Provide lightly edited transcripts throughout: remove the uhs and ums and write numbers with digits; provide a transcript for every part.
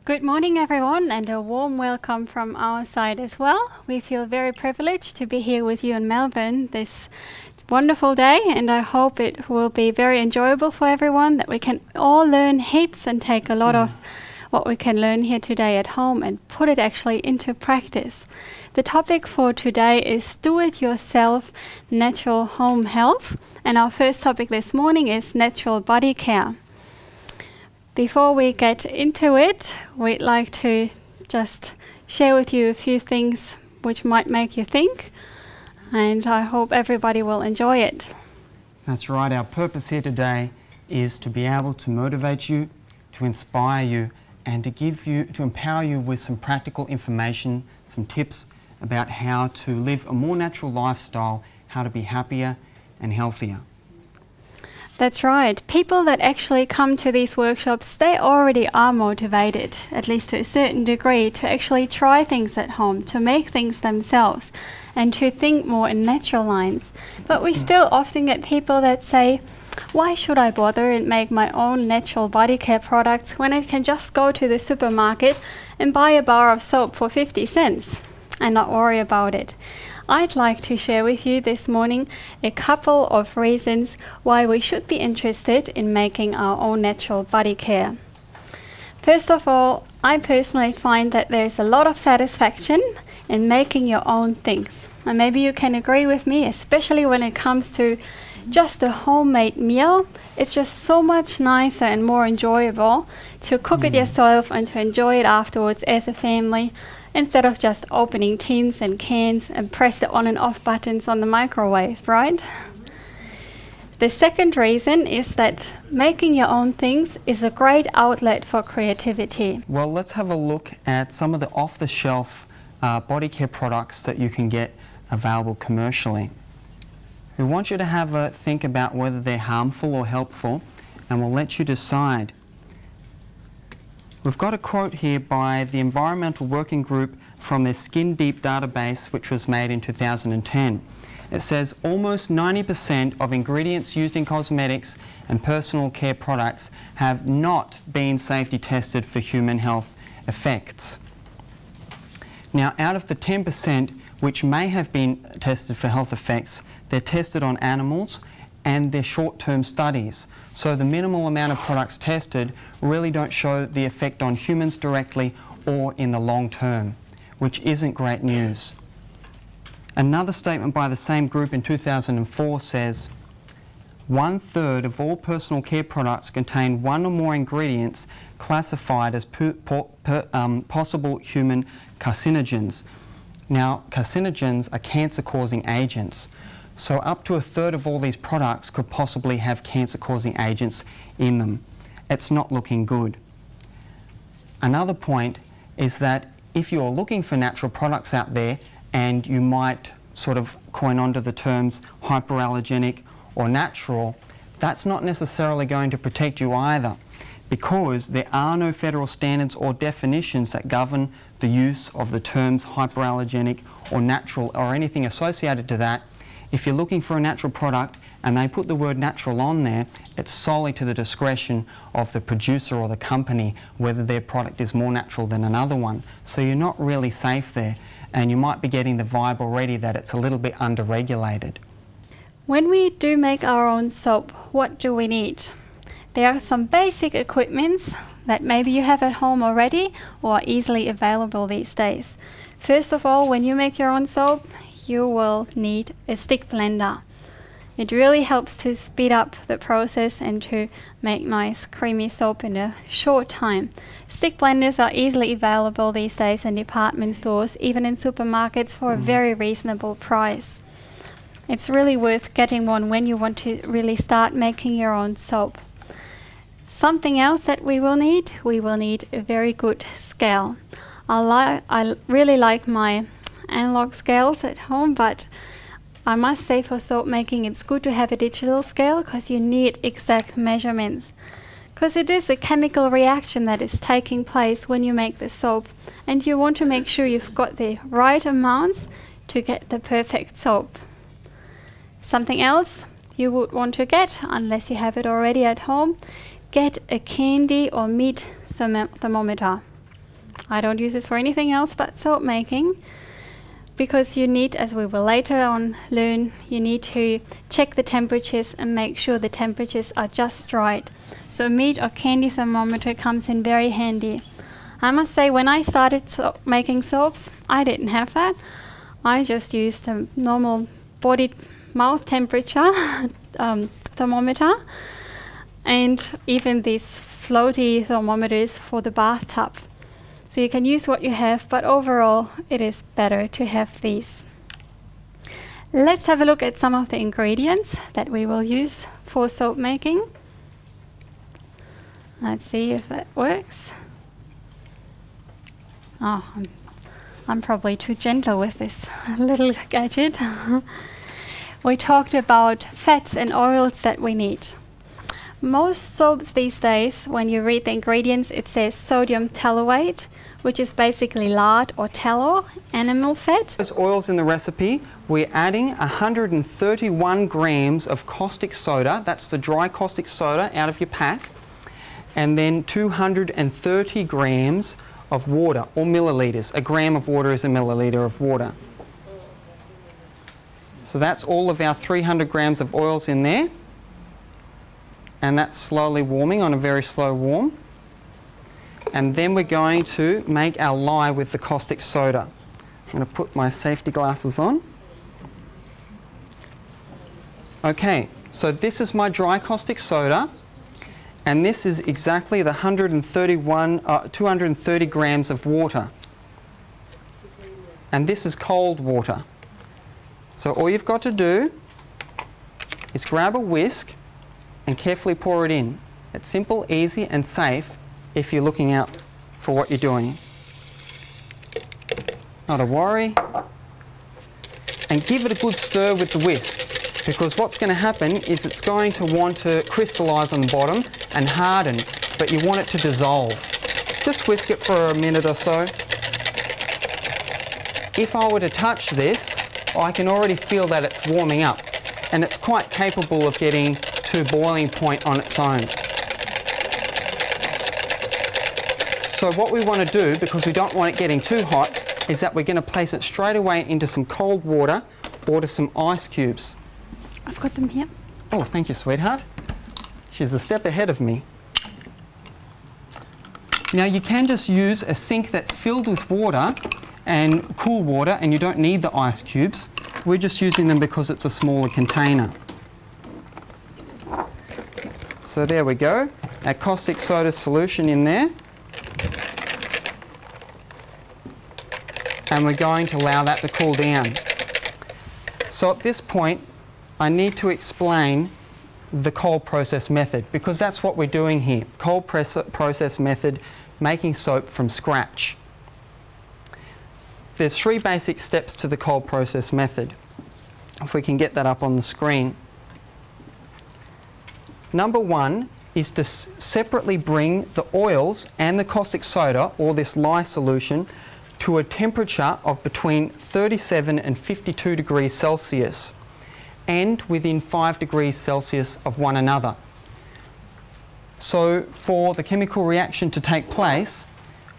Good morning everyone, and a warm welcome from our side as well. We feel very privileged to be here with you in Melbourne this wonderful day, and I hope it will be very enjoyable for everyone, that we can all learn heaps and take a lot of what we can learn here today at home and put it actually into practice. The topic for today is do-it-yourself natural home health, and our first topic this morning is natural body care. Before we get into it, we'd like to just share with you a few things which might make you think, and I hope everybody will enjoy it. That's right. Our purpose here today is to be able to motivate you, to inspire you, and to empower you with some practical information, some tips about how to live a more natural lifestyle, how to be happier and healthier. That's right. People that actually come to these workshops, they already are motivated, at least to a certain degree, to actually try things at home, to make things themselves, and to think more in natural lines. But we still often get people that say, why should I bother and make my own natural body care products when I can just go to the supermarket and buy a bar of soap for 50 cents and not worry about it? I'd like to share with you this morning a couple of reasons why we should be interested in making our own natural body care. First of all, I personally find that there's a lot of satisfaction in making your own things. And maybe you can agree with me, especially when it comes to just a homemade meal. It's just so much nicer and more enjoyable to cook it yourself and to enjoy it afterwards as a family, instead of just opening tins and cans and press the on and off buttons on the microwave, right? The second reason is that making your own things is a great outlet for creativity. Well, let's have a look at some of the off-the-shelf body care products that you can get available commercially. We want you to have a think about whether they're harmful or helpful, and we'll let you decide. We've got a quote here by the Environmental Working Group from their Skin Deep database, which was made in 2010. It says almost 90% of ingredients used in cosmetics and personal care products have not been safety tested for human health effects. Now, out of the 10% which may have been tested for health effects, they're tested on animals and they're short-term studies. So the minimal amount of products tested really don't show the effect on humans directly or in the long term, which isn't great news. Another statement by the same group in 2004 says, 1/3 of all personal care products contain one or more ingredients classified as possible human carcinogens. Now, carcinogens are cancer-causing agents. So up to 1/3 of all these products could possibly have cancer-causing agents in them. It's not looking good. Another point is that if you're looking for natural products out there, and you might sort of coin onto the terms hyperallergenic or natural, that's not necessarily going to protect you either, because there are no federal standards or definitions that govern the use of the terms hyperallergenic or natural or anything associated to that. If you're looking for a natural product and they put the word natural on there, it's solely to the discretion of the producer or the company whether their product is more natural than another one. So you're not really safe there, and you might be getting the vibe already that it's a little bit under-regulated. When we do make our own soap, what do we need? There are some basic equipments that maybe you have at home already or are easily available these days. First of all, when you make your own soap, you will need a stick blender. It really helps to speed up the process and to make nice creamy soap in a short time. Stick blenders are easily available these days in department stores, even in supermarkets, for a very reasonable price. It's really worth getting one when you want to really start making your own soap. Something else that we will need a very good scale. I really like my analog scales at home, but I must say for soap making it's good to have a digital scale, because you need exact measurements, because it is a chemical reaction that is taking place when you make the soap, and you want to make sure you've got the right amounts to get the perfect soap. Something else you would want to get, unless you have it already at home, get a candy or meat thermometer. I don't use it for anything else but soap making, because you need, as we will later on learn, you need to check the temperatures and make sure the temperatures are just right. So a meat or candy thermometer comes in very handy. I must say, when I started making soaps, I didn't have that. I just used a normal body mouth temperature thermometer, and even these floaty thermometers for the bathtub. So you can use what you have, but overall it is better to have these. Let's have a look at some of the ingredients that we will use for soap making. Let's see if that works. Oh, I'm probably too gentle with this little gadget. We talked about fats and oils that we need. Most soaps these days, when you read the ingredients, it says sodium tallowate, which is basically lard or tallow, animal fat. Those oils in the recipe, we're adding 131 grams of caustic soda, that's the dry caustic soda out of your pack, and then 230 grams of water, or milliliters. A gram of water is a milliliter of water. So that's all of our 300 grams of oils in there, and that's slowly warming on a very slow warm. And then we're going to make our lye with the caustic soda. I'm going to put my safety glasses on. Okay, so this is my dry caustic soda, and this is exactly the 230 grams of water. And this is cold water. So all you've got to do is grab a whisk and carefully pour it in. It's simple, easy and safe if you're looking out for what you're doing. Not a worry. And give it a good stir with the whisk, because what's going to happen is it's going to want to crystallise on the bottom and harden, but you want it to dissolve. Just whisk it for a minute or so. If I were to touch this, I can already feel that it's warming up, and it's quite capable of getting to boiling point on its own. So what we want to do, because we don't want it getting too hot, is that we're going to place it straight away into some cold water or to some ice cubes. I've got them here. Oh, thank you, sweetheart. She's a step ahead of me. Now you can just use a sink that's filled with water and cool water, and you don't need the ice cubes. We're just using them because it's a smaller container. So there we go, our caustic soda solution in there. And we're going to allow that to cool down. So at this point, I need to explain the cold process method, because that's what we're doing here. Cold process method, making soap from scratch. There's 3 basic steps to the cold process method. If we can get that up on the screen. Number 1 is to separately bring the oils and the caustic soda, or this lye solution, to a temperature of between 37 and 52 degrees Celsius and within 5 degrees Celsius of one another. So for the chemical reaction to take place,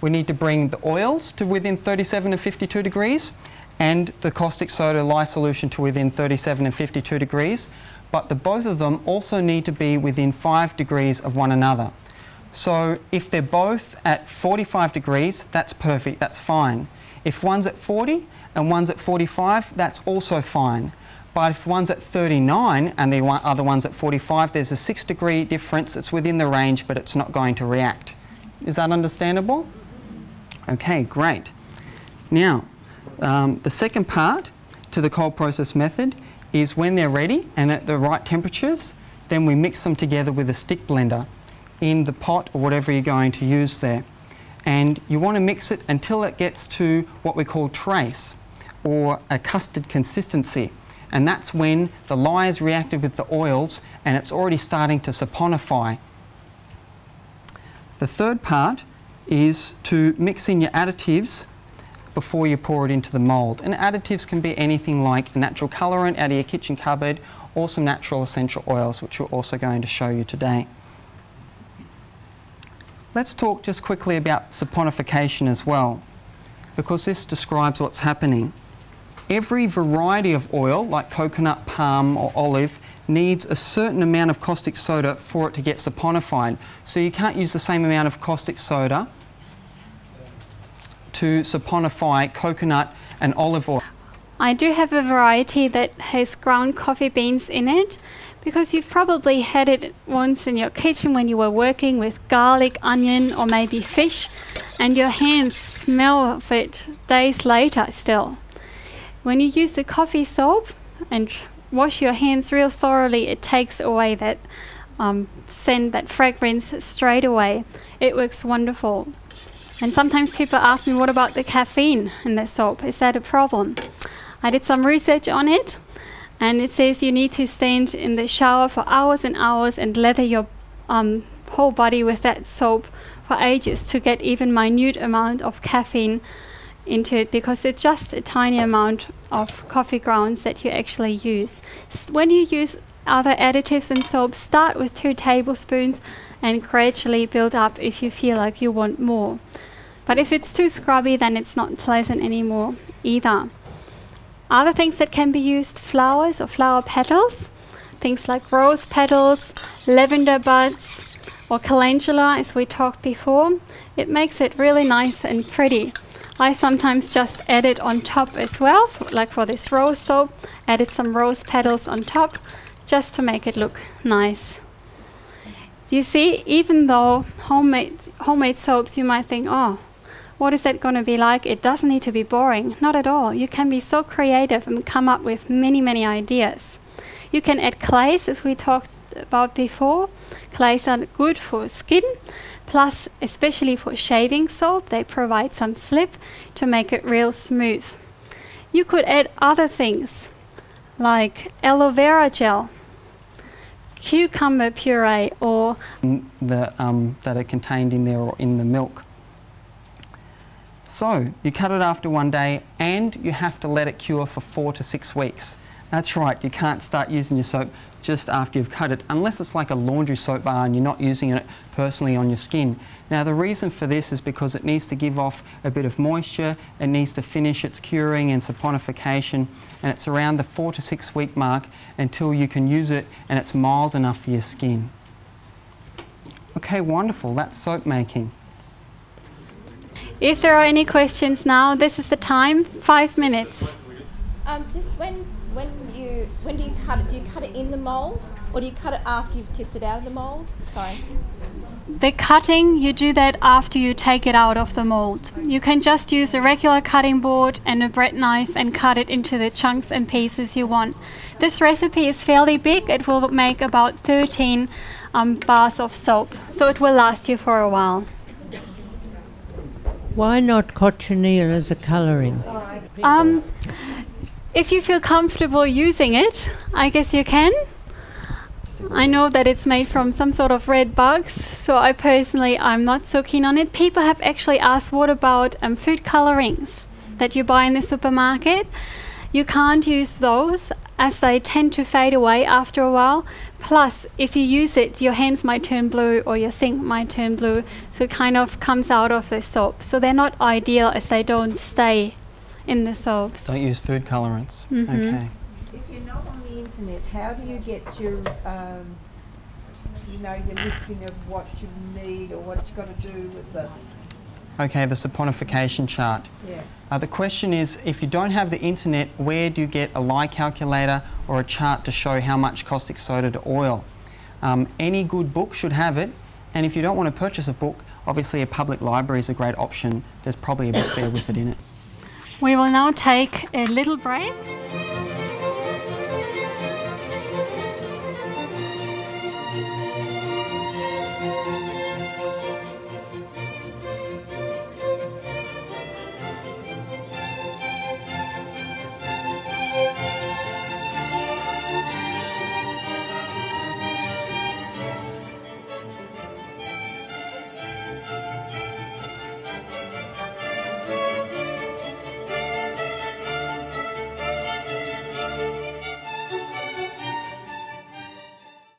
we need to bring the oils to within 37 and 52 degrees and the caustic soda lye solution to within 37 and 52 degrees, but both of them also need to be within 5 degrees of one another. So if they're both at 45 degrees, that's perfect, that's fine. If one's at 40 and one's at 45, that's also fine. But if one's at 39 and the other one's at 45, there's a 6 degree difference. It's within the range, but it's not going to react. Is that understandable? Okay, great. Now, the second part to the cold process method is when they're ready and at the right temperatures, then we mix them together with a stick blender in the pot or whatever you're going to use there. And you want to mix it until it gets to what we call trace, or a custard consistency. And that's when the lye has reacted with the oils and it's already starting to saponify. The third part is to mix in your additives before you pour it into the mould. And additives can be anything like a natural colourant out of your kitchen cupboard or some natural essential oils, which we're also going to show you today. Let's talk just quickly about saponification as well, because this describes what's happening. Every variety of oil, like coconut, palm or olive, needs a certain amount of caustic soda for it to get saponified. So you can't use the same amount of caustic soda to saponify coconut and olive oil. I do have a variety that has ground coffee beans in it, because you've probably had it once in your kitchen when you were working with garlic, onion or maybe fish, and your hands smell of it days later still. When you use the coffee soap and wash your hands real thoroughly, it takes away that scent, that fragrance straight away. It works wonderful. And sometimes people ask me, what about the caffeine in the soap? Is that a problem? I did some research on it, and it says you need to stand in the shower for hours and hours and lather your whole body with that soap for ages to get even minute amount of caffeine into it, because it's just a tiny amount of coffee grounds that you actually use. When you use other additives and soaps, start with 2 tablespoons and gradually build up if you feel like you want more. But if it's too scrubby, then it's not pleasant anymore either. Other things that can be used, flowers or flower petals, things like rose petals, lavender buds or calendula, as we talked before. It makes it really nice and pretty. I sometimes just add it on top as well, like for this rose soap, added some rose petals on top just to make it look nice. You see, even though homemade soaps, you might think, oh, what is that going to be like? It doesn't need to be boring. Not at all. You can be so creative and come up with many, many ideas. You can add clays, as we talked about before. Clays are good for skin, plus especially for shaving soap, they provide some slip to make it real smooth. You could add other things like aloe vera gel, cucumber puree, or that are contained in there or in the milk. So you cut it after 1 day, and you have to let it cure for 4 to 6 weeks. That's right, you can't start using your soap just after you've cut it, unless it's like a laundry soap bar and you're not using it personally on your skin. Now the reason for this is because it needs to give off a bit of moisture, it needs to finish its curing and saponification, and it's around the 4 to 6 week mark until you can use it and it's mild enough for your skin. Okay, wonderful, that's soap making. if there are any questions now, this is the time, 5 minutes. Just when do you cut it? Do you cut it in the mould, or do you cut it after you've tipped it out of the mould? Sorry. The cutting, you do that after you take it out of the mold. You can just use a regular cutting board and a bread knife and cut it into the chunks and pieces you want. This recipe is fairly big. It will make about 13 bars of soap, so it will last you for a while. Why not cochineal as a colouring? If you feel comfortable using it, I guess you can. I know that it's made from some sort of red bugs, so I'm not so keen on it. People have actually asked, what about food colorings that you buy in the supermarket? You can't use those, as they tend to fade away after a while. Plus, if you use it, your hands might turn blue or your sink might turn blue, so it kind of comes out of the soap. So they're not ideal, as they don't stay in the soaps. Don't use food colorants. Mm-hmm. Okay. If you're not on the internet, how do you get your, your listing of what you need or what you've got to do with the... Okay, the saponification chart. Yeah. The question is, if you don't have the internet, where do you get a lye calculator or a chart to show how much caustic soda to oil? Any good book should have it, and if you don't want to purchase a book, obviously a public library is a great option. There's probably a book there with it in it. We will now take a little break.